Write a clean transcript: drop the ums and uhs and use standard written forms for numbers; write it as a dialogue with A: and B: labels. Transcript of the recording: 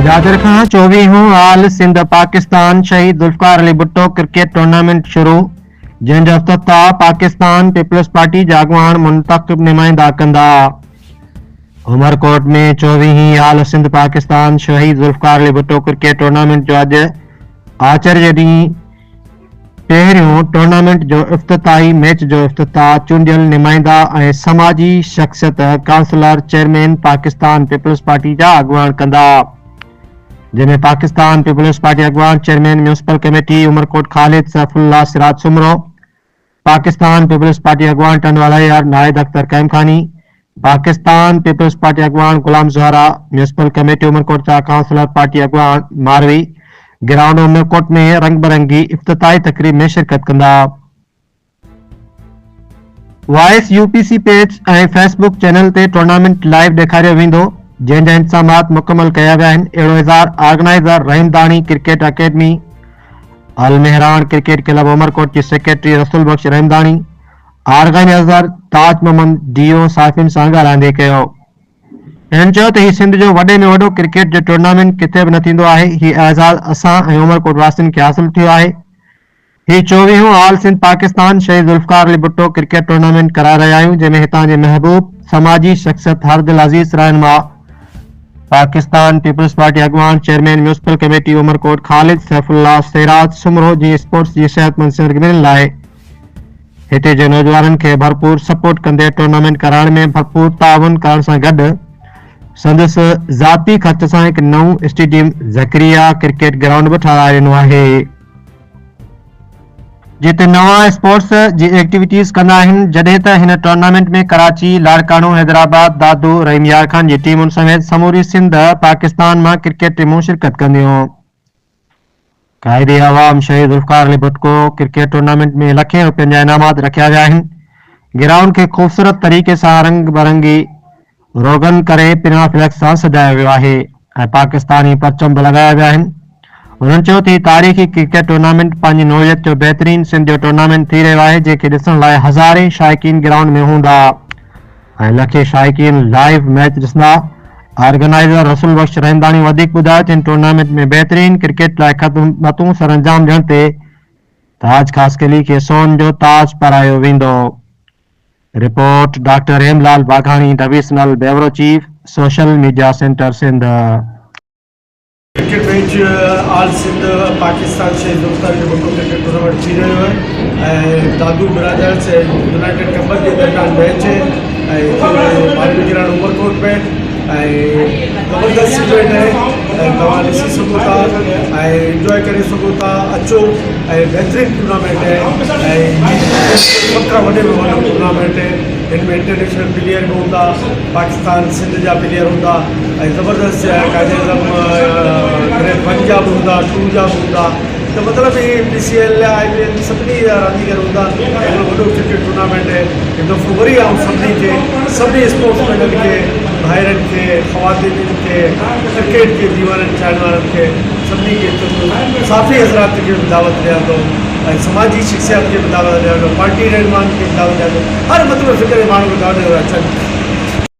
A: यादि रखा 24 हाल Sindh Pakistan Shaheed Zulfikar Ali Bhutto cricket tournament शुरू जंहिंजो इफ्तिताह पाकिस्तान पीपल्स पार्टी जा अॻवान मुंतखब नुमाइंदा कंदा। उमरकोट में 24 हाल सिंध पाकिस्तान शहीद जुल्फकार अली भुट्टो क्रिकेट टूर्नामेंट जो अॼु आचर जे ॾींहुं पहिरियों टूर्नामेंट जो इफ्तिताही मैच जो इफ्तिताह चूंडियल नुमाइंदा ऐं समाजी शख्सियत councillor chairman Pakistan Peoples Party जा अॻवान कंदा, जंहिंमें पाकिस्तान पीपल्स पार्टी अॻवान chairman municipal committee Umerkot Khalid Saifullah Siraj Soomro, Pakistan Peoples Party अॻवान टंडवाला यार नाहिद अख्तर कैमखानी, पाकिस्तान पीपल्स पार्टी अॻवान गुलाम ज़हरा, म्यूनिसिपल कमेटी उमरकोट जा काउंसलर पार्टी अॻवान मारवी ग्राउंड उमरकोट में रंग बिरंगी इफ्तिताही तकरीब में शिरकत कंदा। वॉइस यूपीसी पेज ऐं फेसबुक चैनल ते टूर्नामेंट लाइव ॾेखारियो वेंदो, जंहिंजा इंतजामात मुकमल कया विया आहिनि। अहिड़ो इज़हार ऑर्गेनाइज़र रहीमदानी क्रिकेट अकेडमी अल मेहरान क्रिकेट क्लब उमरकोट जी सेक्रेटरी रसूल बख्श रहीमदानी, ऑर्गेनाइज़र ताज मोहम्मद डीओ साफ़िन सां ॻाल्हाईंदे कयो। हिननि चयो त हीउ सिंध जो वॾे में वॾो क्रिकेट जो टूर्नामेंट किथे बि न थींदो आहे। हीउ एज़ाज़ असां ऐं उमरकोट वासियुनि खे हासिल थियो आहे। हीउ 24 हाल सिंध पाकिस्तान शहीद जुल्फकार अली भुट्टो क्रिकेट टूर्नामेंट कराए रहिया आहियूं, जंहिंमें हितां जे महबूब समाजी शख्सियत हरदिल अज़ीज़ रहनुमा पाकिस्तान पीपल्स पार्टी अॻवान chairman municipal committee Umerkot Khalid Saifullah Siraj Soomro जी स्पोर्ट्स जी सिहतमंद सरगर्मियुनि लाइ हिते जे नौजवाननि खे भरपूर सपोर्ट कंदे टूर्नामेंट कराइण में भरपूर ताउन करण सां गॾु संदसि ज़ाती ख़र्च सां हिकु नओं स्टेडियम ज़करिया क्रिकेट ग्राउंड बि ठाराए ॾिनो आहे, जिते नवां स्पोर्ट्स जी एक्टिविटीज़ कंदा आहिनि। जॾहिं त हिन टूर्नामेंट में कराची, लाड़कानो, हैदराबाद, दादू, रहीम यार खान जी टीमुनि समेत समूरी सिंध पाकिस्तान मां क्रिकेट टीमूं शिरकत कंदियूं। क़ाइदे अवाम शहीद जुल्फकार अली भुट्टो क्रिकेट टूर्नामेंट में लखें रुपयनि जा इनामात रखिया विया आहिनि। ग्राउंड खे ख़ूबसूरत तरीक़े सां रंग बिरंगी रोगन करे पिना फ्लैक्स सां सजायो वियो आहे ऐं पाकिस्तानी परचम बि लॻाया विया आहिनि। उन्हनि चयो त तारीख़ी क्रिकेट टूर्नामेंट पंहिंजी नोयत जो बहितरीन सिंध जो टूर्नामेंट थी रहियो आहे, जंहिंखे ॾिसण लाइ हज़ारे शाइकीन ग्राउंड में हूंदा ऐं लखे शाइकीन लाइव मैच ॾिसंदा। ऑर्गेनाइज़र रसूल बख्श रहीमदानी वधीक ॿुधायो त हिन टूर्नामेंट में बहितरीन क्रिकेट लाइ ख़दमतूं सरअंजाम ॾियण ते ताज ख़ासकली खे सोन जो ताज पारायो वेंदो। Report doctor Hemlal Baghani, divisional bureau chief, social media centre Sindh.
B: Cricket match all Sindh Pakistan Shaheed Zulfikar Ali Bhutto cricket tournament थी रहियो आहे ऐं दादू ब्रदर्स ऐं यूनाइटेड टंबर जे दरमियान मैच ऐं मालवी ग्राउंड उमरकोट में ज़बरदस्त इवेंट है। तव्हां ॾिसी सघो था ऐं इंजॉय करे सघो था, अचो ऐं बहितरीन टूर्नामेंट है ऐं सभ खां वॾे में वॾो टूर्नामेंट है। हिन में इंटरनेशनल प्लेयर भी हूंदा, पाकिस्तान सिंध जा प्लेयर हूंदा ऐं ज़बरदस्त ग्रेड 1 जा बि हूंदा, 2 जा बि हूंदा। तो मतलब ये PCL IPL सभी रांदीगर हूंदा। हिकिड़ो वॾो क्रिकेट टूर्नामेंट है। हिकु दफ़ो वरी आऊं सभिनी स्पोर्ट्समैननि खे, भाइरनि खे, ख़वातीन खे, क्रिकेट के दीवाननि चाहण वारनि खे सभिनी खे साफ़ी हज़रात खे बि दावत ॾियां थो ऐं समाजी शख्सियत खे बि दावत ॾियां थो, पार्टी रहनुमान खे बि दावत ॾियां थो। हर मतिलबु फ़िक्र माण्हू खे दावत ॾियो अचनि।